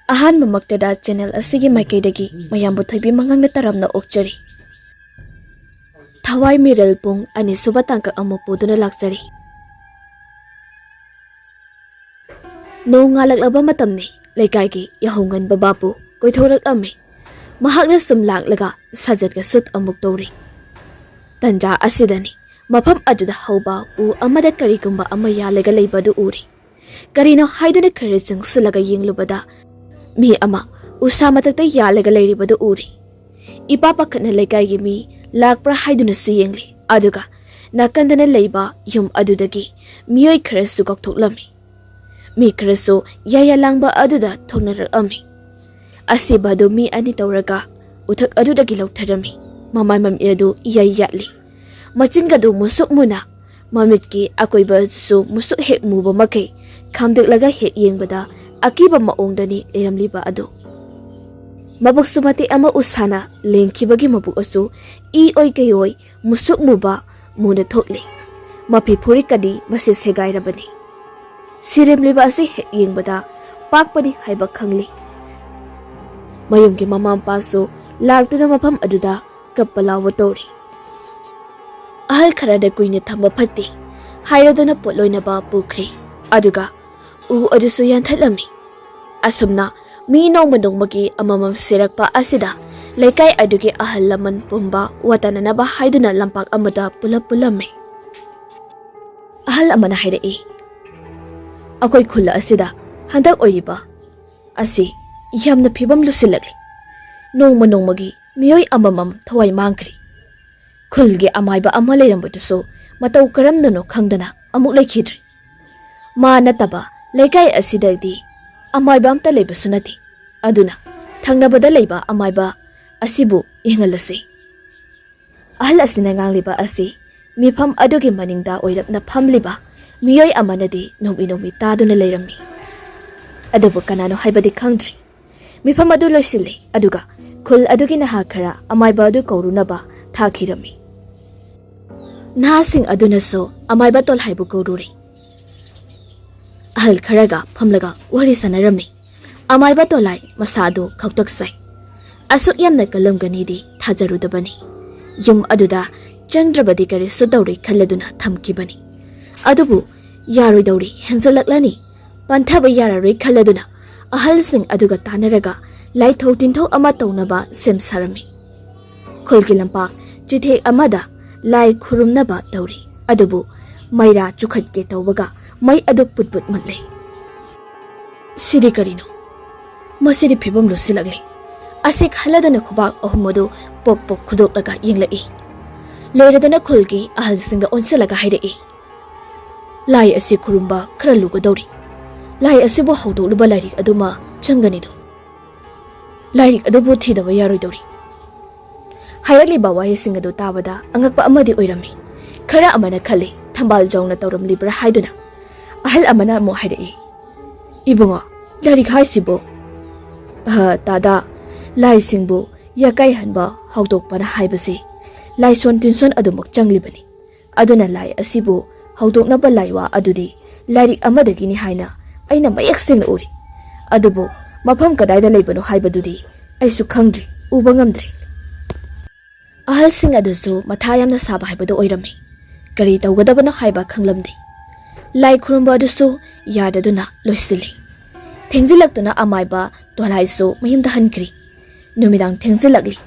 Ahan mamaktada channel asigi maikaidagi Mayambu THOIBI ookchari. THAWAI MEERELPUNG ani subatangka amu puduna lakchari. No ngalaklaba matamni leikaigi yahungan babapu koithorak ame. Mahakna sumlanglaga sajatga sut amuk tawri. Tanja asidani mafam aduda hauba u amada karigumba ama yalega leibadu uri. Karino haiduna karitsang sulaga yenglubada mi ama usa matakta yalega leiribadu uri. Ipapakatna leikaigi mi lakpra haiduna su yengli. Aduga nakandana leiba yum adudagi miyoi kharasu koktoklami. Mi kharasu yaya langba aduda thongnarak ami. Asibadu mi ani tawraga uthak adudagi lautharami. Mamai mami adu iyai yatli. Machingadu musuk muna. Mamitki akoiba su musuk hek muba makai. Khamdeklaga hek yengbada akiba maongdani leramliba adu. Mabuk sumati ama usana lengkibagi mabuk asu oi kayoi musuk muba muna thokli. Mapi phuri kadi masi segairabani. Siremliba asi hek yengbada pakpani haiba khangli. Mayumki mamampa su laktuna mafam aduda kappalawa tori. Ahal kharada kuine thamba phatti hairaduna potloinaba pukri. Aduga u adusu yanthalami. Asumna mi nongmagi amamam sirakpa asida laikai adugi ahal laman pumba watananaba haiduna lampak amada pulame. Ahal amana haidai. Akoi khula asida handak oiriba asi yamna phibam lusilagli. Nongmagi miyoi amamam thawai mangkri. Khulgi amaiba ama leirambutusu matau karamnano khangdana amuk leikhidri. Ma nataba laikai asidagi amaiba amta leiba sunati. Aduna thangnabada leiba amaiba asibu ingalasi. Ahal asina ngangliba asi mifam adugi maningda oirapna phamliba miyoi amanadi nomi taduna leirami. Adubu kanano haibadi khangdri. Mifam adu loisile aduga khul adugi naha khara amaiba adu kaurunaba thakirami. Nahasing adunaso amaiba tol haibu kaururi. Ahal kharaga phamlaga wari sanarami. Amaiba tolai masado khaktaksai. Asuk yamna kalamganidi thajarudabani. Yum aduda chandrabadi kari sudawri khalladuna thamkibani. Adubu yaroidawri henjalaklani. Panthaba yararoi khalladuna ahal sing aduga tanaraga laithau tinthau ama tawnaba semsarami. Khulgi lampak chithek amada lai khurumnaba tawri. Adubu maira chukhatke tawbaga mai adu putput mutle. Sidi karino masidi phibam lusilagli. Asik haladana khubak ahumadu pok khudoklaga yenglai. Loiradana khulgi ahal singda onsalaga haidai. Lai asi khurumba khara lugadawri. Lai asibu hawdokluba lairik aduma changanidu. Lairik adubu thidaba yaroidawri. Hayaliba wahesing adu tabada angakpa amadi oirami. Khara amana khali thambal jawna tawramlibra haiduna. Ahal amana mo haidai. Ibunga lairik haisibo tada lai singbu yakai hanba hawdokpana haibase lai son tinson adumok changlibani. Aduna lai asibu hawdoknaba laiwa adudi lairik amadagini haina aina mayak singna uri. Adubu mafam kadaida leibano haibadudi aisu khangdri uba ngamdri. Ahal sing adusu mathayamna saba haibadu oirami. Kari tawgadabana haiba khanglamdi. Lai khurumba adusu yadaduna loisili. Thengzilaktuna amaiba tolaisu mayumda hankri. Numidang thengzilakli.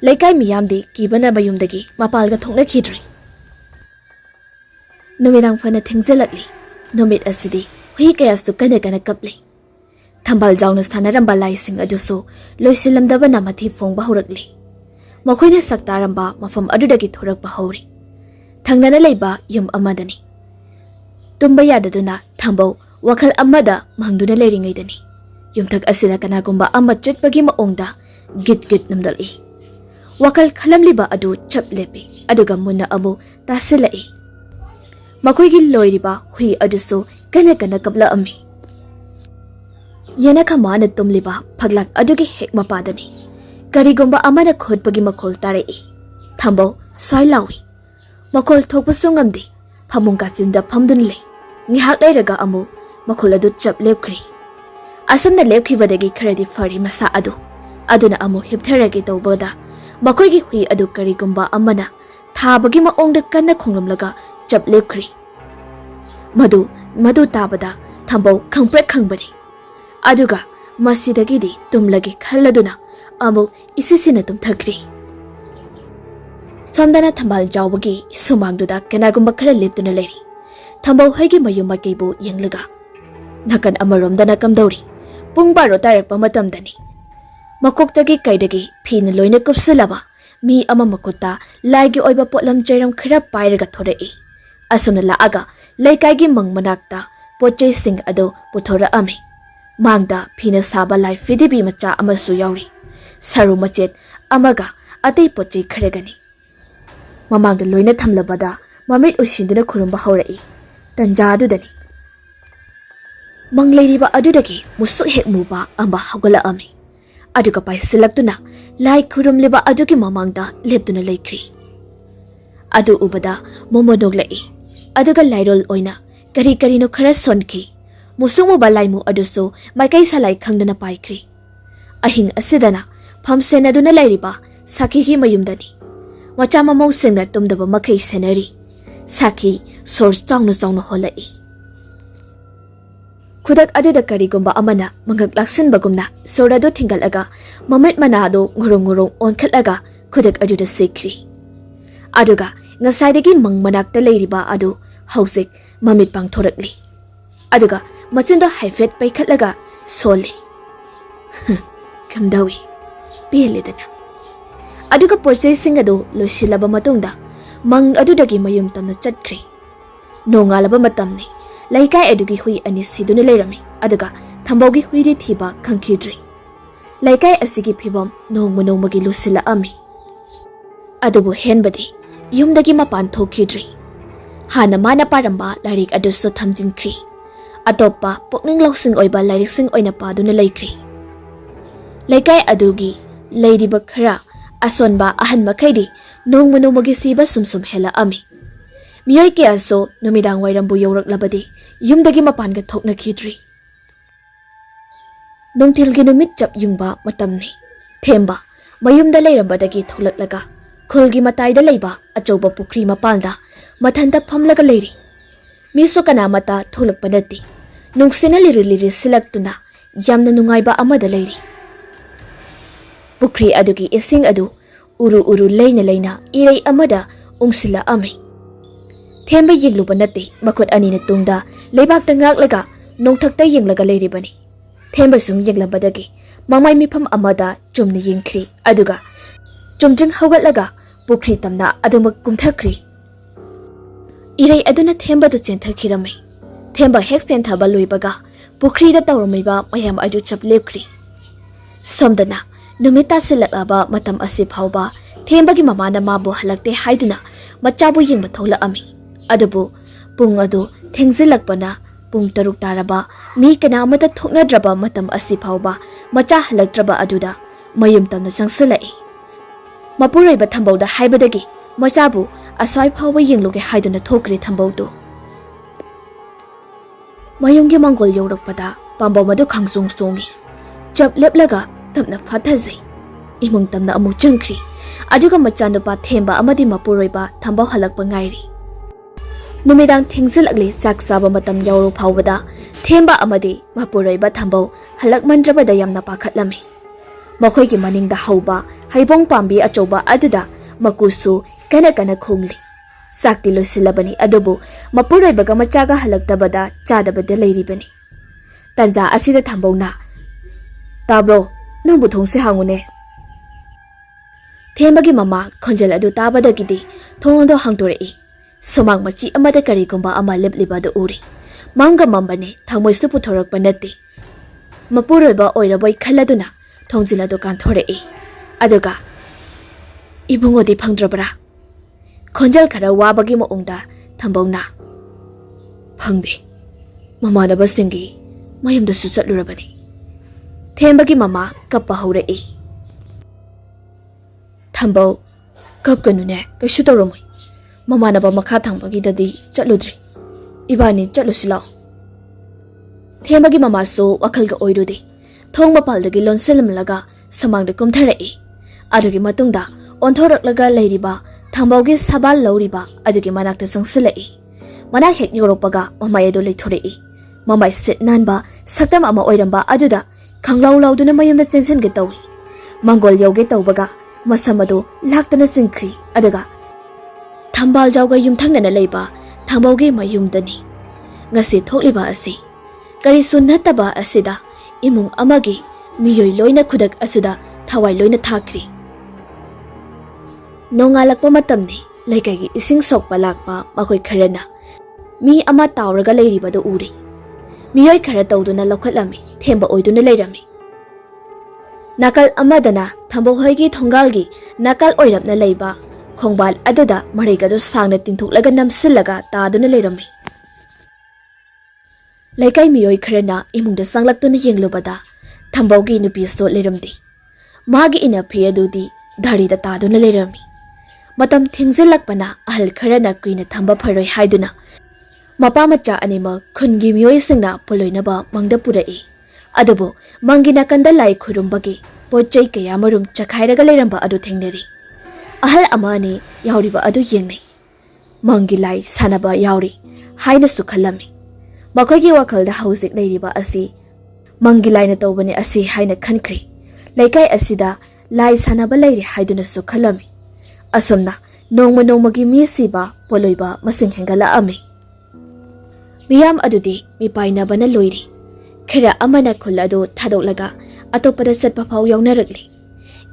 Laikai miyamdi kibana bayumdagi mapalga thongna khidri. Numidang fana thengzilakli. Numid asidi hui kayasu kana kapli. Thambal jawna sthanaramba laising adusu loisilamdaba namathi phongba horakli. Makoina saktaramba mafam adudagi thorakpa hori. Thangnana leiba yum amadani. Tumba yadaduna thambau wakal amada mangduna leiringaidani. Yumthak asina kanagumba amma chatpagi maongda git namdali. Wakal khalamliba adu chaplepi aduga munna amu tasilai. Makoigi loiriba hui adusu kana kapla ami. Yana kamana tumliba paglak adugi hek mapadani. Karigumba amana khotpagi makhol tarei. Thambau soi lawi. Makhol thokpasu ngamdi. Phamung kachinda phamdun le. Ngihak leiraga amu makhol adu chaplepkri. Asumna lepkhibadagi kharadi fari masa adu aduna amu hiptharagi tawbada makoigi hui adu karigumba amana thabagi maongda kanna khonglamlaga chap lepkhri madu tabada thambau khangprek khangbani aduga masidagidi tumlagi khalladuna amu isisina tumthakri Samdana thambal jawbagi sumangduda kanagumba khara leptuna leri thambau haigi mayuma keibu yenglaga nakan amaromdana kamdauri pung baro tarakpa matamdani makoktagi kaidagi phina loina kupsalaba mi ama makuta laigi oiba potlam jairam khara pairaga thorai asuna laaga leikaigi mangmanakta pochei sing ado puthora ame mangda phina saba lai fidibi macha amasu yauri saru machet amaga atei pochei kharagani mamangda loina thamlabada mamit usinduna khurumba haurai tanja adudani Manglairiba adudagi musuk hek muba amba hagala ame aduga pai silaktuna lai khurum liba adugi mamangda leptuna leikri adu ubada momodoglai aduga lairol oina kari no khara sonki musuk mu balaimu adusu maikai salai khangdana paikri ahing asidana phamsen aduna lairiba sakhi hi mayumdani macha mamau singna tumdaba makai senari sakhi source changno holai Kudak aduda karigumba amana mangak laksin bagumna sorado thingalaga mamet manado ngurung onkhatlaga kudak aduda sikri aduga ngasaidagi mangmanakta leiriba adu hausik mamit pangthorakli aduga masinda haifet paikhatlaga sole kamdawi peledana aduga purchasing adu losilaba matungda mang adudagi mayum tamna chatkri nongalaba matamni Laikai adugi hui ani siduna leirami aduga thambaugi huiri thiba khangkhidri Laikai asigi phibam nongmagi lusila ami adubu henbadi yumdagi mapan thokhidri hana mana paramba lairik adusu thamjinkhri atoppa pokning loksing oiba lairik sing oina paduna leikri Laikai adugi leiriba khara asonba ahan makhaidi nongmagi siba sumsum hela ami Miyoi ke aso numidang wairambu yorak labadi yumdagi mapanga thokna khidri Nungthilgi numit chap yungba matamni themba mayumda leirambadagi tholaklaga khulgi mataida leiba achauba pukri mapalda mathanda phamlaga leiri miso kana mata tholakpa nati nungsina liri silaktuna yamna nungaiba amada leiri pukri adugi ising adu uru leina irei amada ungsila ame Themba yengluba nate makut anina tungda leibak tangak nongthakta yenglaga leiribani themba sum yenglambadagi mamai mifam amada chumni yengkhri aduga chumjing haugatlaga pukri tamna adumak kumthakri irei aduna themba du chenthakirame themba hek chenthaba loibaga pukri da tawramiba mayam adu chaplepkhri somdana numita silakaba matam asi phauba thembagi mamana mabu halakte haiduna machabu yengba thola ami Adabu pung adu thengzilakpana pung taruk taraba mi kana amata thoknadraba matam asi phauba macha halaktraba aduda mayum tamna changsalai mapurai ba thambauda haibadagi machabu aswai phauba yengluge haiduna thokri thambaudu mayumgi mangol yorakpada pambau madu khangsung songi chap leplaga tamna phathazai imung tamna amu changkhri aduga machanu pa themba amadi mapurai ba thambau halakpa ngairi Numidang thingzilakli saksaba matam yauro phawbada themba amadi mapuroiba thambau halak mandrabada yamna pakhatlami makhoigi maningda hauba haibong pambi achoba aduda makusu kana khungli sakti losilabani adubu mapuroibaga machaga halaktabada chadabada leiribani tanja asida thambauna tabro nambu thongse hangune thembagi mama khonjal adu tabadagidi thongdo hangtorei Somang machi amada karigumba ama leplibada uri manga mambane thangmoisu puthorakpa nati mapuroiba oiraboi khaladuna thongjilado kanthorei aduga ibungodi phangdrabra khonjal khara wabagi maungda thambongna phangde mamanaba singi mayamda su chatlurabani thembagi mama kappa haurei thambau kapkanune kaishu toromoi Mamanaba makha thangbagi dadi chatludri ibani chatlusila ꯊꯦꯝꯕꯒꯤ ꯃꯃꯥꯁꯨ ꯋꯥꯈꯜꯒ ꯑꯣꯏꯔꯨꯗꯦ ꯊꯣꯡ ꯃꯄꯥꯜꯗꯒꯤ ꯂꯣꯟꯁꯤꯜꯂꯝꯂꯒ ꯁꯃꯥꯡꯗ ꯀꯨꯝꯊꯔꯛꯏ ꯑꯗꯨꯒꯤ ꯃꯇꯨꯡꯗ ꯑꯣꯟꯊꯣꯔꯛꯂꯒ ꯂꯩꯔꯤꯕ ꯊꯝꯕꯧꯒꯤ ꯁꯕꯥꯜ ꯂꯧꯔꯤꯕ ꯑꯗꯨꯒꯤ ꯃꯅꯥꯛꯇ ꯆꯪꯁꯤꯜꯂꯛꯏ ꯃꯅꯥꯛ ꯍꯦꯛ ꯌꯧꯔꯛꯄꯒ ꯃꯃꯥꯏ ꯑꯗꯨ ꯂꯩꯊꯣꯔꯛꯏ ꯃꯃꯥꯏ ꯁꯤꯠ ꯅꯥꯟꯕ ꯁꯛꯇꯝ ꯑꯃ ꯑꯣꯏꯔꯝꯕ ꯑꯗꯨꯗ ꯈꯪꯂꯥꯎ ꯂꯥꯎꯗꯨꯅ ꯃꯌꯨꯝꯗ ꯆꯦꯟꯁꯤꯟꯒꯦ ꯇꯧꯏ ꯃꯪꯒꯣꯜ ꯌꯧꯒꯦ ꯇꯧꯕꯒ ꯃꯁꯝ ꯑꯗꯨ ꯂꯥꯛꯇꯅ ꯆꯤꯡꯈ꯭ꯔꯤ ꯑꯗꯨꯒ ꯊꯝꯕꯥꯜꯖꯥꯎꯒ ꯌꯨꯝꯊꯪꯅꯅ ꯂꯩꯕ ꯊꯝꯕꯧꯒꯤ ꯃꯌꯨꯝꯗꯅꯤ ngasi thokliba asi kari sunnataba asida imung amagi miyoi loina khudak asuda thawai loina thakri nongalakpa matamni laikai ising sokpa lakpa makoi kharana mi ama tawraga leiribadu uri miyoi khara tawduna lokhatlami themba oiduna leirami nakal amadana thambohoigi thongalgi nakal oirapna leiba khongbal aduda marigadu sangna tinthuklaga namsillaga taduna leirami laikai miyoi kharana imungda sanglaktuna yenglubada thambaugi nupisto leramdi magi ina pheyadudi dharida taduna lerami matam thingzilakpana ahal kharana kuina thamba pharoi haiduna mapa macha anima khungi miyoi singna poloinaba mangda purai adubo mangina kanda lai khurumbagi pochai kaya marum chakhairaga leramba adu thengneri ahal amani yauriba adu yengnei mangi lai sanaba yauri haina su khallami makoigi wakalda hauzik leiriba asi mangi laina tawbani asi haina khankhri laikai asida lai sanaba leiri haiduna su khalami asomna nongma nongmagi mi siba poloiba masing hengala ami miyam adudi mi paina bana loiri khera amana khul adu thadoklaga atopada satpa phau yawnaragli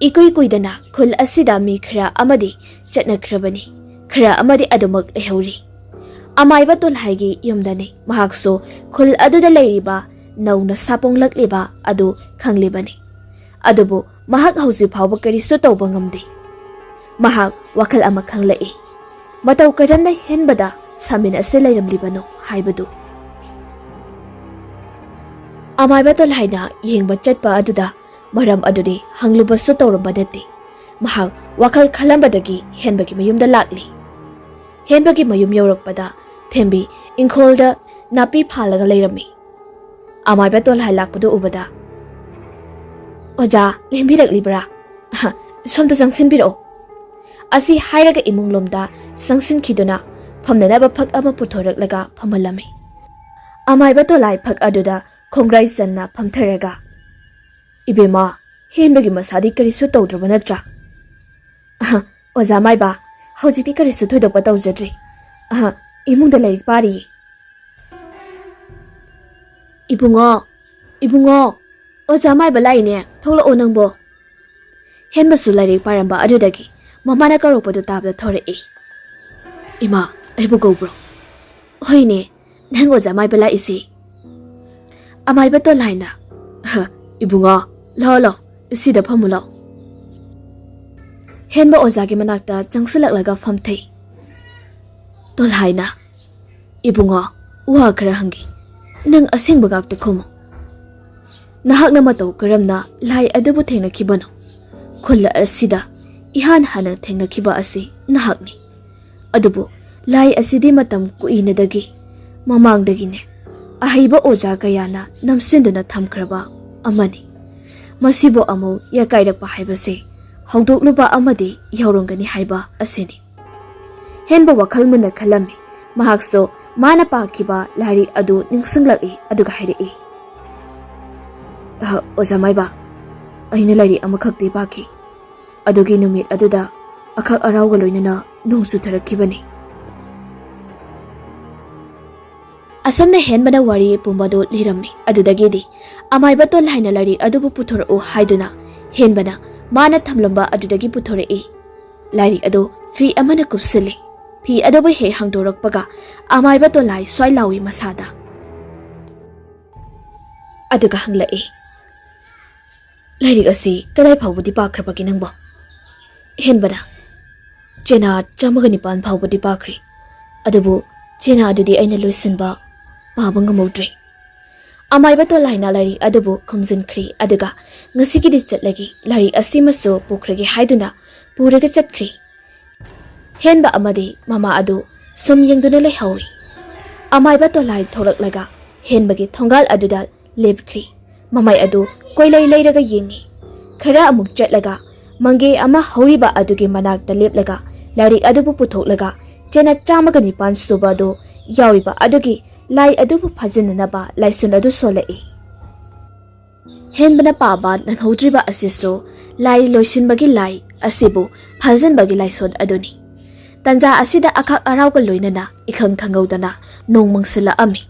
ikoi kuidana khul asida mi khera amadi chatnakhrabani khera amadi adumak lehauri amaiba tol haigi yumdani mahakso khul aduda leiriba nauna saponglakleba adu khanglibani adubu mahak hausi phawba karisu tawba ngamde mahak wakal ama khanglai matau karamna henbada samin ase leiramlibano haibadu amaiba tol haina yengba chatpa aduda maram adudi hanglubasu tawrambadati mahak wakal khalambadagi henbagi mayumda lakli henbagi mayum yorakpada thembi ingkholda napi phalaga leirami amaiba tol hai lakpadu ubada oja lembirak somta jangsinbiro asi hairaga imunglomda sangsin khiduna phamnanaba phak ama puthoraklaga phamalami amaiba tolai phak aduda khongrai sanna phamtharaga ibema henbagi masadi karisu tawdraba natra oja maiba hojiti karisu thoidokpa tawjadri imungda lairik pari ibungo oja maiba laine thokla onangbo henbasu lairik paramba adudagi mamana karokpadu tabda thorei ima aibu gobro hoine nang oja maiba laisi amaiba to laina ibungo lo sida phamulo henba ojagi manakta changsilaklaga famthei tol haina ibungo wa khara hangi nang asingba gakte khomo nahakna matau karamna lai adubu thengna khibano khulla asida ihan hana thengna khiba asi nahakni adubu lai asidi matam kuinadagi mamangdagine ahaiba oja kayana namsinduna thamkraba amani masibo amu yakairakpa haibase hawdokluba amadi yaurongani haiba asini henba wakal muna khalami mahakso mana pakhiba lari adu ningsinglaki aduga hairei oja maiba aina lari amakhakti pakhi adugi numit aduda akhak arauga loinana nongsu tharakhibani asamna henbana wari pumbado lirami adudagidi amaiba tol haina lari adubu puthoro haiduna henbana mana thamlamba adudagi puthorei lari adu fi amana kupsili fi adoba he hangdorakpaga amaiba tolai swailawi masada aduga hanglai lairik asi kadai phawbudi pakhrabagi nangbo henbada chena chamagani pan phawbudi pakri adubu chena adudi aina loisinba babanga modri amaiba tolai na lari adubu khumjinkhri aduga ngasigi di chatlagi lari asimaso pukhragi haiduna puraga chatkhri henba amadi mama adu sum yengduna lehawi amaiba tolai tholaklaga ꯍꯦꯟꯕꯒꯤ ꯊꯣꯡꯒꯥꯜ ꯑꯗꯨꯗ ꯂꯦꯞꯈ꯭ꯔꯤ ꯃꯃꯥꯏ ꯑꯗꯨ ꯀꯣꯏꯂꯩ ꯂꯩꯔꯒ ꯌꯦꯡꯉꯤ ꯈꯔ ꯑꯃꯨꯛ ꯆꯠꯂꯒ ꯃꯪꯒꯦ ꯑꯃ ꯍꯧꯔꯤꯕ ꯑꯗꯨꯒꯤ ꯃꯅꯥꯛꯇ ꯂꯦꯞꯂꯒ ꯂꯥꯏꯔꯤꯛ ꯑꯗꯨꯕꯨ ꯄꯨꯊꯣꯛꯂꯒ ꯆꯦꯅ 109 ꯁꯨꯕ ꯑꯗꯨ ꯌꯥꯎꯔꯤꯕ ꯑꯗꯨꯒꯤ ꯂꯥꯏ ꯑꯗꯨꯕꯨ ꯐꯥꯖꯤꯟꯅꯅꯕ ꯂꯥꯏꯁꯣꯟ ꯑꯗꯨ ꯁꯣꯜꯂꯛꯏ ꯍꯦꯟꯕꯅ ꯄꯥꯕ ꯅꯪꯍꯧꯗ꯭ꯔꯤꯕ ꯑꯁꯤꯁꯨ ꯂꯥꯏ ꯂꯣꯏꯁꯤꯟꯕꯒꯤ ꯂꯥꯏ ꯑꯁꯤꯕꯨ ꯐꯥꯖꯤꯟꯕꯒꯤ ꯂꯥꯏꯁꯣꯟ ꯑꯗꯨꯅꯤ ꯇꯟꯖꯥ ꯑꯁꯤꯗ ꯑꯈꯥꯛ ꯑꯔꯥꯎꯒ ꯂꯣꯏꯅꯅ ꯏꯈꯪ ꯈꯪꯍꯧꯗꯅ ꯅꯣꯡ ꯃꯪꯁꯤꯜꯂꯛꯑꯝꯃꯤ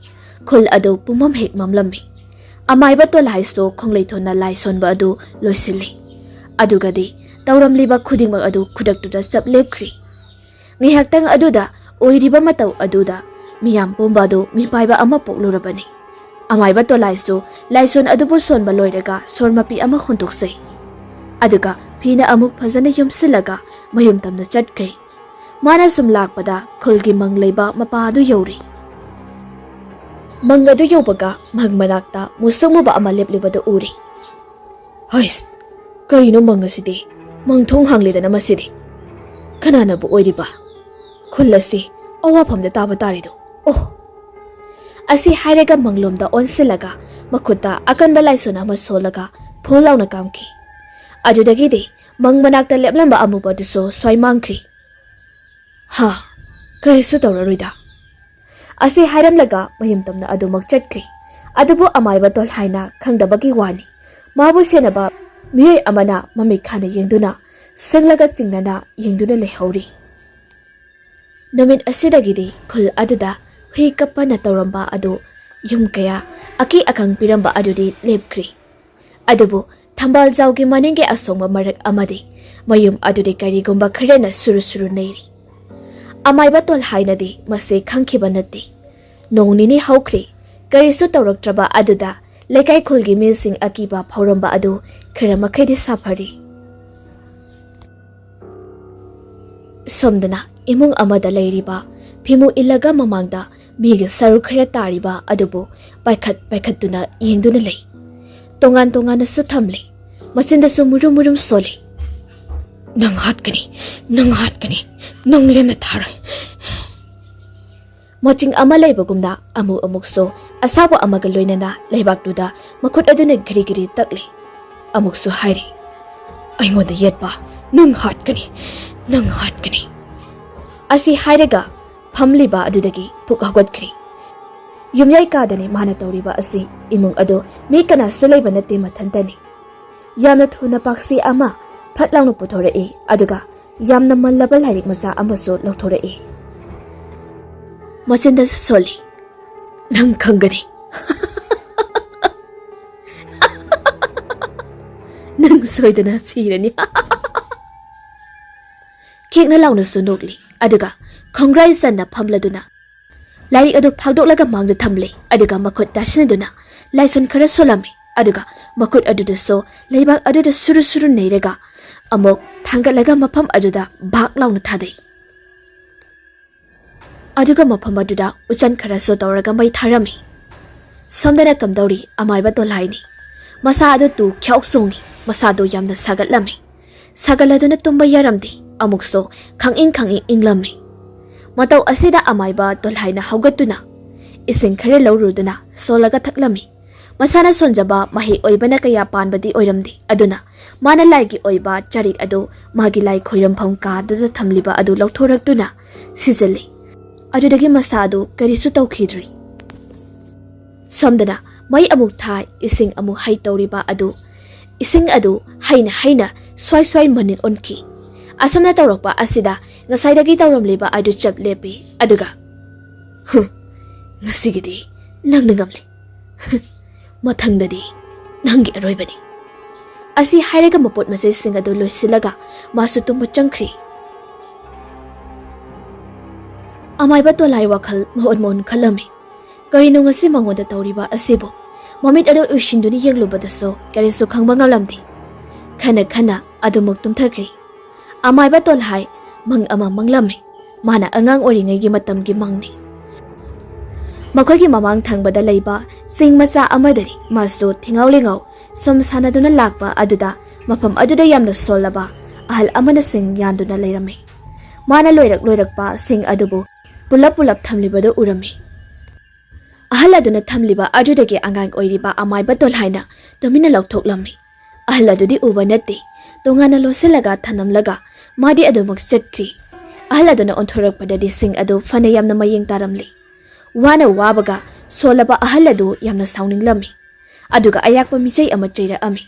ꯈꯨꯜ ꯑꯗꯨ ꯄꯨꯝꯃꯝ ꯍꯦꯛ ꯃꯝꯂꯝꯃꯤ ꯑꯃꯥꯏꯕ ꯇꯣꯜꯍꯥꯏꯁꯨ ꯈꯣꯡꯂꯩꯊꯣꯟꯅ ꯂꯥꯏ ꯁꯣꯟꯕ ꯑꯗꯨ ꯂꯣꯏꯁꯤꯜꯂꯤ ꯑꯗꯨꯒꯗꯤ ꯇꯧꯔꯝꯂꯤꯕ ꯈꯨꯗꯤꯡꯃꯛ ꯑꯗꯨ ꯈꯨꯗꯛꯇꯨꯗ ꯆꯞ ꯂꯦꯞꯈ꯭ꯔꯤ ꯉꯥꯏꯍꯥꯛꯇꯪ ꯑꯗꯨꯗ ꯑꯣꯏꯔꯤꯕ ꯃꯇꯧ ꯑꯗꯨꯗ ꯃꯤꯌꯥꯝ ꯄꯨꯝꯕ ꯑꯗꯨ ꯃꯤꯄꯥꯏꯕ ꯑꯃ ꯄꯣꯛꯂꯨꯔꯕꯅꯤ ꯑꯃꯥꯏꯕ ꯇꯣꯜꯍꯥꯏꯁꯨ ꯂꯥꯏꯁꯣꯟ ꯑꯗꯨꯕꯨ ꯁꯣꯟꯕ ꯂꯣꯏꯔꯒ ꯁꯣꯔ ꯃꯄꯤ ꯑꯃ ꯍꯣꯟꯗꯣꯛꯆꯩ ꯑꯗꯨꯒ ꯐꯤꯅ ꯑꯃꯨꯛ ꯐꯖꯅ ꯌꯨꯝꯁꯤꯜꯂꯒ ꯃꯌꯨꯝ ꯇꯝꯅ ꯆꯠꯈ꯭ꯔꯦ ꯃꯥꯅ ꯁꯨꯝ ꯂꯥꯛꯄꯗ ꯈꯨꯜꯒꯤ ꯃꯪ ꯂꯩꯕ ꯃꯄꯥ ꯑꯗꯨ ꯌꯧꯔꯤ ꯃꯪ ꯑꯗꯨ ꯌꯧꯕꯒ ꯃꯪ ꯃꯅꯥꯛꯇ ꯃꯨꯁꯨꯛ ꯃꯨꯕ ꯑꯃ ꯂꯦꯞꯂꯤꯕꯗꯨ ꯎꯔꯤ ꯍꯩꯁ ꯀꯔꯤꯅꯣ ꯃꯪ ꯑꯁꯤꯗꯤ ꯃꯪꯊꯣꯡ ꯍꯥꯡꯂꯤꯗꯅ ꯃꯁꯤꯗꯤ ꯀꯅꯥꯅꯕꯨ ꯑꯣꯏꯔꯤꯕ ꯈꯨꯜ ꯑꯁꯤ ꯑꯋꯥꯐꯝꯗ ꯇꯥꯕ ꯇꯥꯔꯤꯗꯣ ꯑꯣ ꯑꯁꯤ ꯍꯥꯏꯔꯒ ꯃꯪꯂꯣꯝꯗ ꯑꯣꯟꯁꯤꯜꯂꯒ ꯃꯈꯨꯠꯇ ꯑꯀꯟꯕ ꯂꯥꯏꯁꯣꯟ ꯑꯃ ꯁꯣꯜꯂꯒ ꯐꯨꯜ ꯂꯥꯎꯅ ꯀꯥꯝꯈꯤ ꯑꯗꯨꯗꯒꯤꯗꯤ ꯃꯪ ꯃꯅꯥꯛꯇ ꯂꯦꯞꯂꯝꯕ ꯑꯃꯨꯕꯗꯨꯁꯨ ꯁ꯭ꯋꯥꯏ ꯃꯥꯡꯈ꯭ꯔꯤ ꯍꯥ ꯀꯔꯤꯁꯨ ꯇꯧꯔꯔꯣꯏꯗ ꯑꯁꯤ ꯍꯥꯏꯔꯝꯂꯒ ꯃꯌꯨꯝ ꯇꯝꯅ ꯑꯗꯨꯃꯛ ꯆꯠꯈ꯭ꯔꯤ ꯑꯗꯨꯕꯨ ꯑꯃꯥꯏꯕ ꯇꯣꯜꯍꯥꯏꯅ ꯈꯪꯗꯕꯒꯤ ꯋꯥꯅꯤ ꯃꯥꯕꯨ ꯁꯦꯟꯅꯕ ꯃꯤꯑꯣꯏ ꯑꯃꯅ ꯃꯃꯤꯠ ꯈꯥꯅ ꯌꯦꯡꯗꯨꯅ ꯁꯤꯡꯂꯒ ꯆꯤꯡꯅꯅ ꯌꯦꯡꯗꯨꯅ ꯂꯩꯍꯧꯔꯤ ꯅꯨꯃꯤꯠ ꯑꯁꯤꯗꯒꯤꯗꯤ ꯈꯨꯜ ꯑꯗꯨꯗ ꯍꯨꯏ ꯀꯞꯄꯅ ꯇꯧꯔꯝꯕ ꯑꯗꯨ ꯌꯨꯝ ꯀꯌꯥ ꯑꯀꯤ ꯑꯈꯪ ꯄꯤꯔꯝꯕ ꯑꯗꯨꯗꯤ ꯂꯦꯞꯈ꯭ꯔꯤ ꯑꯗꯨꯕꯨ ꯊꯝꯕꯥꯜꯖꯥꯎꯒꯤ ꯃꯅꯤꯡꯒꯤ ꯑꯁꯣꯡꯕ ꯃꯔꯛ ꯑꯃꯗꯤ ꯃꯌꯨꯝ ꯑꯗꯨꯗꯤ ꯀꯔꯤꯒꯨꯝꯕ ꯈꯔꯅ ꯁꯨꯔꯨ ꯁꯨꯔꯨ ꯅꯩꯔꯤ ꯑꯃꯥꯏꯕ ꯇꯣꯜꯍꯥꯏꯅꯗꯤ ꯃꯁꯤ ꯈꯪꯈꯤꯕ ꯅꯠꯇꯦ ꯅꯣꯡ ꯅꯤꯅꯤ ꯍꯧꯈ꯭ꯔꯤ ꯀꯔꯤꯁꯨ ꯇꯧꯔꯛꯇ꯭ꯔꯕ ꯑꯗꯨꯗ ꯂꯩꯀꯥꯏ ꯈꯨꯜꯒꯤ ꯃꯤꯁꯤꯡ ꯑꯀꯤꯕ ꯐꯥꯎꯔꯝꯕ ꯑꯗꯨ ꯈꯔ ꯃꯈꯩꯗꯤ ꯁꯥꯐꯔꯤ ꯁꯣꯝꯗꯅ ꯏꯃꯨꯡ ꯑꯃꯗ ꯂꯩꯔꯤꯕ ꯐꯤꯃꯨ ꯏꯜꯂꯒ ꯃꯃꯥꯡꯗ ꯃꯤꯒꯤ ꯁꯔꯨ ꯈꯔ ꯇꯥꯔꯤꯕ ꯑꯗꯨꯕꯨ ꯄꯥꯏꯈꯠꯇꯨꯅ ꯌꯦꯡꯗꯨꯅ ꯂꯩ ꯇꯣꯉꯥꯟ ꯇꯣꯉꯥꯟꯅꯁꯨ ꯊꯝꯂꯤ ꯃꯆꯤꯟꯗꯁꯨ ꯃꯨꯔꯨꯝ ꯃꯨꯔꯨꯝ ꯁꯣꯜꯂꯤ ꯅꯪ ꯍꯥꯠꯀꯅꯤ ꯅꯪ ꯂꯦꯝꯅ ꯊꯥꯔꯣꯏ ꯃꯣꯆꯤꯡ ꯑꯃ ꯂꯩꯕꯒꯨꯝꯅ ꯑꯃꯨꯛꯁꯨ ꯑꯁꯥꯕ ꯑꯃꯒ ꯂꯣꯏꯅꯅ ꯂꯩꯕꯥꯛꯇꯨꯗ ꯃꯈꯨꯠ ꯑꯗꯨꯅ ꯒꯤꯔꯤ ꯒꯤꯔꯤ ꯇꯛꯂꯤ ꯑꯃꯨꯛꯁꯨ ꯍꯥꯏꯔꯤ ꯑꯩꯉꯣꯟꯗ ꯌꯦꯠꯄ ꯅꯪ ꯍꯥꯠꯀꯅꯤ ꯑꯁꯤ ꯍꯥꯏꯔꯒ ꯐꯝꯂꯤꯕ ꯑꯗꯨꯗꯒꯤ ꯄꯨꯛ ꯍꯧꯒꯠꯈ꯭ꯔꯤ ꯌꯨꯝꯌꯥꯏ ꯀꯥꯗꯅꯤ ꯃꯥꯅ ꯇꯧꯔꯤꯕ ꯑꯁꯤ ꯏꯃꯨꯡ ꯑꯗꯨ ꯃꯤ ꯀꯅꯥꯁꯨ ꯂꯩꯕ ꯅꯠꯇꯦ ꯃꯊꯟꯇꯅꯤ ꯌꯥꯝꯅ ꯊꯨꯅ ꯄꯥꯛꯁꯤ ꯑꯃ ꯐꯠ ꯂꯥꯎꯅ ꯄꯨꯊꯣꯔꯛꯏ ꯑꯗꯨꯒ ꯌꯥꯝꯅ ꯃꯜꯂꯕ ꯂꯥꯏꯔꯤꯛ ꯃꯆꯥ ꯑꯃꯁꯨ ꯂꯧꯊꯣꯔꯛꯏ ꯃꯆꯤꯟꯗꯁꯨ ꯁꯣꯜꯂꯤ ꯅꯪ ꯈꯪꯒꯅꯤ ꯅꯪ ꯁꯣꯏꯗꯅ ꯁꯤꯔꯅꯤ ꯈꯦꯛꯅ ꯂꯥꯎꯅꯁꯨ ꯅꯣꯛꯂꯤ ꯑꯗꯨꯒ ꯈꯣꯡꯒ꯭ꯔꯥꯏ ꯆꯟꯅ ꯐꯝꯂꯗꯨꯅ ꯂꯥꯏꯔꯤꯛ ꯑꯗꯨ ꯐꯥꯛꯗꯣꯛꯂꯒ ꯃꯥꯡꯗ ꯊꯝꯂꯤ ꯑꯗꯨꯒ ꯃꯈꯨꯠ ꯇꯥꯁꯤꯟꯅꯗꯨꯅ ꯂꯥꯏꯁꯣꯟ ꯈꯔ ꯁꯣꯜꯂꯝꯃꯤ ꯑꯗꯨꯒ ꯃꯈꯨꯠ ꯑꯗꯨꯗꯁꯨ ꯂꯩꯕꯥꯛ ꯑꯗꯨꯗ ꯁꯨꯔꯨ ꯁꯨꯔꯨ ꯅꯩꯔꯒ ꯑꯃꯨꯛ ꯊꯥꯡꯒꯠꯂꯒ ꯃꯐꯝ ꯑꯗꯨꯗ ꯚꯥꯛ ꯂꯥꯎꯅ ꯊꯥꯗꯩ ꯑꯗꯨꯒ ꯃꯐꯝ ꯑꯗꯨꯗ ꯎꯆꯟ ꯈꯔꯁꯨ ꯇꯧꯔꯒ ꯃꯩ ꯊꯥꯔꯝꯃꯤ ꯁꯣꯝꯗꯅ ꯀꯝꯗꯧꯔꯤ ꯑꯃꯥꯏꯕ ꯇꯣꯜꯍꯥꯏꯅꯤ ꯃꯁꯥ ꯑꯗꯨ ꯇꯨ ꯈ꯭ꯌꯥꯎ ꯆꯣꯡꯉꯤ ꯃꯁꯥꯗꯨ ꯌꯥꯝꯅ ꯁꯥꯒꯠꯂꯝꯃꯤ ꯁꯥꯒꯠꯂꯗꯨꯅ ꯇꯨꯝꯕ ꯌꯥꯔꯝꯗꯦ ꯑꯃꯨꯛꯁꯨ ꯈꯪꯏꯪ ꯏꯪꯂꯝꯃꯤ ꯃꯇꯧ ꯑꯁꯤꯗ ꯑꯃꯥꯏꯕ ꯇꯣꯜꯍꯥꯏꯅ ꯍꯧꯒꯠꯇꯨꯅ ꯏꯁꯤꯡ ꯈꯔ ꯂꯧꯔꯨꯗꯨꯅ ꯁꯣꯜꯂꯒ ꯊꯛꯂꯝꯃꯤ ꯃꯁꯥꯅ ꯁꯣꯟꯖꯕ ꯃꯍꯩ ꯑꯣꯏꯕꯅ ꯀꯌꯥ ꯄꯥꯟꯕꯗꯤ ꯑꯣꯏꯔꯝꯗꯦ ꯑꯗꯨꯅ ꯃꯥꯅ ꯂꯥꯏꯒꯤ ꯑꯣꯏꯕ ꯆꯔꯤꯛ ꯑꯗꯨ ꯃꯥꯒꯤ ꯂꯥꯏ ꯈꯣꯏꯔꯝꯐꯝ ꯀꯥꯗꯨꯗ ꯊꯝꯂꯤꯕ ꯑꯗꯨ ꯂꯧꯊꯣꯔꯛꯇꯨꯅ ꯁꯤꯖꯤꯜꯂꯤ ꯑꯗꯨꯗꯒꯤ ꯃꯁꯥ ꯑꯗꯨ ꯀꯔꯤꯁꯨ ꯇꯧꯈꯤꯗ꯭ꯔꯤ ꯁꯣꯝꯗꯅ ꯃꯩ ꯑꯃꯨꯛ ꯊꯥꯏ ꯏꯁꯤꯡ ꯑꯃꯨꯛ ꯍꯩ ꯇꯧꯔꯤꯕ ꯑꯗꯨ ꯏꯁꯤꯡ ꯑꯗꯨ ꯍꯩꯅ ꯁ꯭ꯋꯥꯏ ꯃꯅꯤꯟ ꯑꯣꯟꯈꯤ ꯑꯁꯨꯝꯅ ꯇꯧꯔꯛꯄ ꯑꯁꯤꯗ ꯉꯁꯥꯏꯗꯒꯤ ꯇꯧꯔꯝꯂꯤꯕ ꯑꯗꯨ ꯆꯞ ꯂꯦꯞꯄꯤ ꯑꯗꯨꯒ ꯉꯁꯤꯒꯤꯗꯤ ꯅꯪꯅ ꯉꯝꯂꯦ ꯃꯊꯪꯗꯗꯤ ꯅꯪꯒꯤ ꯑꯔꯣꯏꯕꯅꯤ ꯑꯁꯤ ꯍꯥꯏꯔꯒ ꯃꯄꯣꯠ ꯃꯆꯩꯁꯤꯡ ꯑꯗꯨ ꯂꯣꯏꯁꯤꯜꯂꯒ ꯃꯥꯁꯨ ꯇꯨꯝꯕ ꯆꯪꯈ꯭ꯔꯤ ꯑꯃꯥꯏꯕ ꯇꯣꯜꯍꯥꯏ ꯋꯥꯈꯜ ꯃꯑꯣꯟ ꯈꯜꯂꯝꯃꯤ ꯀꯔꯤꯅꯣ ꯉꯁꯤ ꯃꯉꯣꯟꯗ ꯇꯧꯔꯤꯕ ꯑꯁꯤꯕꯨ ꯃꯃꯤꯠ ꯑꯗꯨ ꯎꯏꯁꯤꯟꯗꯨꯅ ꯌꯦꯡꯂꯨꯕꯗꯁꯨ ꯀꯔꯤꯁꯨ ꯈꯪꯕ ꯉꯝꯂꯝꯗꯦ ꯈꯟꯅ ꯑꯗꯨꯃꯛ ꯇꯨꯝꯊꯈ꯭ꯔꯤ ꯑꯃꯥꯏꯕ ꯇꯣꯜꯍꯥꯏ ꯃꯪ ꯑꯃ ꯃꯪꯂꯝꯃꯤ ꯃꯥꯅ ꯑꯉꯥꯡ ꯑꯣꯏꯔꯤꯉꯩꯒꯤ ꯃꯇꯝꯒꯤ ꯃꯪꯅꯤ ꯃꯈꯣꯏꯒꯤ ꯃꯃꯥꯡ ꯊꯪꯕꯗ ꯂꯩꯕ ꯆꯤꯡ ꯃꯆꯥ ꯑꯃꯗꯅꯤ ꯃꯥꯁꯨ ꯊꯤꯉꯥꯎ ꯂꯤꯉꯥꯎ ꯁꯨꯝ ꯁꯥꯟꯅꯗꯨꯅ ꯂꯥꯛꯄ ꯑꯗꯨꯗ ꯃꯐꯝ ꯑꯗꯨꯗ ꯌꯥꯝꯅ ꯁꯣꯜꯂꯕ ꯑꯍꯜ ꯑꯃꯅ ꯁꯤꯡ ꯌꯥꯟꯗꯨꯅ ꯂꯩꯔꯝꯃꯤ ꯃꯥꯅ ꯂꯣꯏꯔꯛꯄ ꯁꯤꯡ ꯑꯗꯨꯕꯨ ꯄꯨꯂꯞ ꯊꯝꯂꯤꯕꯗꯨ ꯎꯔꯝꯃꯤ ahal aduna thamliba adudagi angang oiriba amai batol haina domina lauthoklammi ahal adudi uba natte tongana loselaga thanamlaga madi adumak chatkri ahal aduna onthorak padadi sing adu fane yamna mayeng taramli wana wabaga solaba ahal adu yamna sauninglammi aduga ayakpa michai ama chaira ami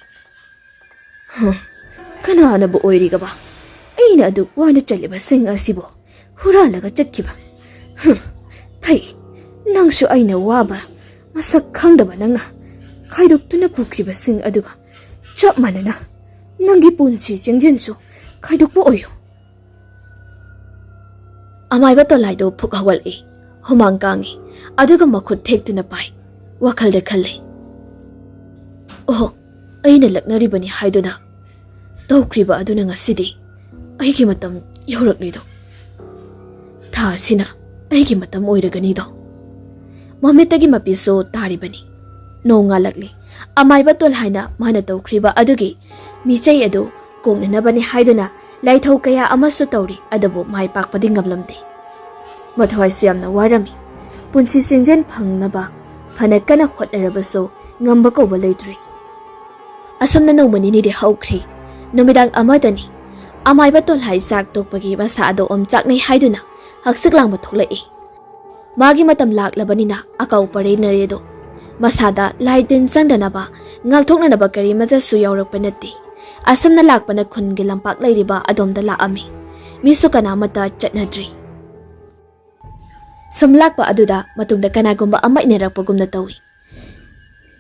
kanana bu oiriga ba aina adu wana chaliba sing asibo huralaga chatkiba pai nangsu aina waba masak khangdaba nangna khaiduktuna pukriba sing aduga chap manana nangi punchi jengjensu khaidukpo oyo amai batolai do phuk hawal e humang kangi aduga makhut thektuna pai wakhal de khalle oh aina laknari bani haiduna tawkriba aduna ngasidi aigi matam yoraklido tha sina aigi matam oiragani do mamitagi mapiso taribani nonga lakli amai batol haina mana tawkriba adugi michai adu kongnabani haiduna laithau kaya amasu tawri adabu mai pakpadi ngamlamde mathwai siyamna warami punchi singjen phangnaba phanakana hotnarabaso ngamba ko balaitri asamna nomani ni de haukhri numidang amadani amai batol hai sak tokpagi basa ado omchaknai haiduna haksik langba tholai magi matam laklabanina akau pare naredo masada laitin sangdanaba ngalthoknanaba kari mata su yaurakpa natti asamna lakpana khungi lampak lairiba adomda laami misu kana mata chatnadri samlakpa aduda matungda kanagumba ama inerakpagumna tawi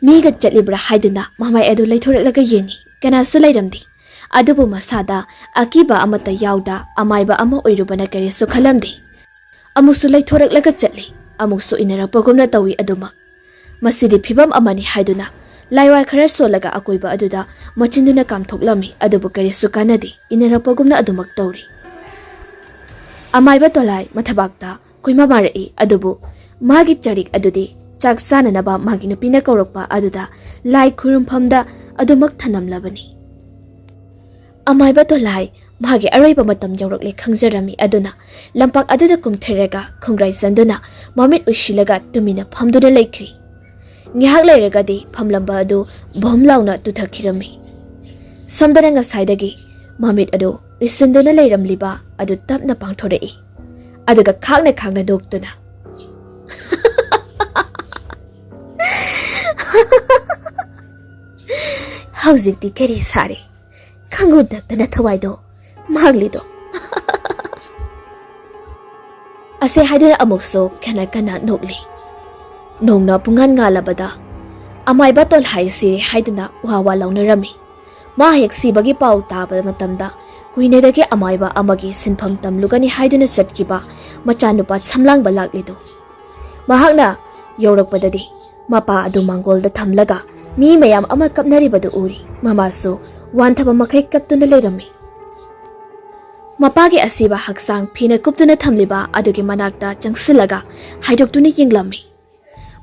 miga chatlibra haiduna mamai adu laithoralaga yengi kana su lairamdi adubu masada akiba amata yauda amaiba ama oirubana kari su khalamdi amusu laithoralaga chatli amusu inerakpagumna tawi aduma masidi phibam amani haiduna laiwai khara solaga akoiba aduda machinduna kamthoklami adubu kari su kanadi inerakpagumna adumak tawri amaiba tolai mathabakta koima marai adubu magi charik adudi chak sananaba magi nupina kaurakpa aduda lai khurumphamda adumak thanamlabani amaiba tolai magi araiba matam yaurakle khangjarami aduna lampak aduda kumtheraga khongrai sanduna mamit ushilaga tumina phamduna laikri ngihak lairagadi phamlamba adu bomlauna tuthakhirami samdana nga saidagi mamit adu isinduna leiramliba adu tapna pangthorei aduga khagna doktuna hauzikti keri sare khangudna tana thawaido maglido ase haiduna amukso kana nokli nongna pungan ngalabada amai batol hai sire haiduna wawa launarami ma hek sibagi pau taba matamda kuinedagi amaiba amagi sinpham tamlugani haiduna chatkiba machanupa samlangba laklido mahakna yaurakpadadi mapa adu mangolda thamlaga mi mayam ama kapnaribadu uri mamaso wanthaba makai kaptuna leirami mapagi asiba haksang phina kuptuna thamliba adugi manakta changsilaga haidoktuni yinglami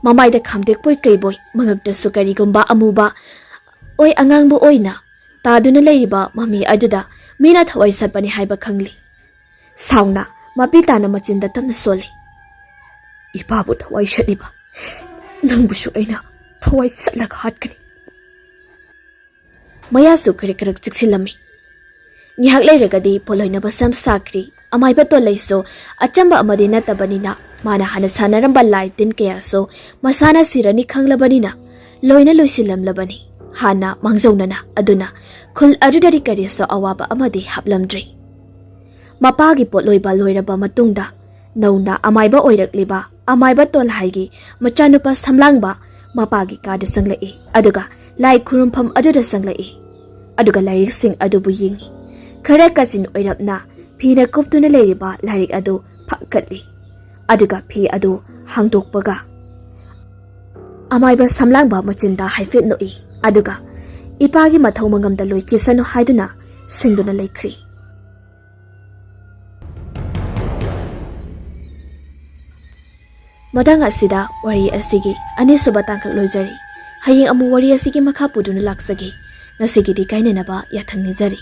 mamaida khamdek poi keiboy mangakta sukari gumba amuba oi angangbu oina taduna leiriba mami aduda mina thawai satpani haiba khangli sauna mapitana machinda tamna soli ipabu thawai shadiba nangbusu aina thawai satlaga hatkani maya sukari karak chiksilami ngihak leiragadi poloina basam sakri amaiba to leiso achamba amadi natabanina mana hana sanaramba laitin kayaso masana sirani khanglabanina loina loisilamlabani hana mangjaunana aduna khul adudari kariso awaba amadi haplamdri mapagi potloiba loiraba matungda nauna amaiba oirakliba amaiba tol haigi machanupa samlangba mapagi kada sanglai aduga lai khurumpham aduda sanglai aduga lairik sing adubu yingi khara kachin oirapna phina kuptuna leiriba lairik adu phakatli aduga phi adu hangdokpaga amaiba samlangba machinda haifet noi aduga ipagi mathau mangamda loi kisanu haiduna singduna laikri madang asida wari asigi anisuba tangkak loijari haying amu wari asigi makha puduna laksagi ngasigi di kainenaba yathang nijari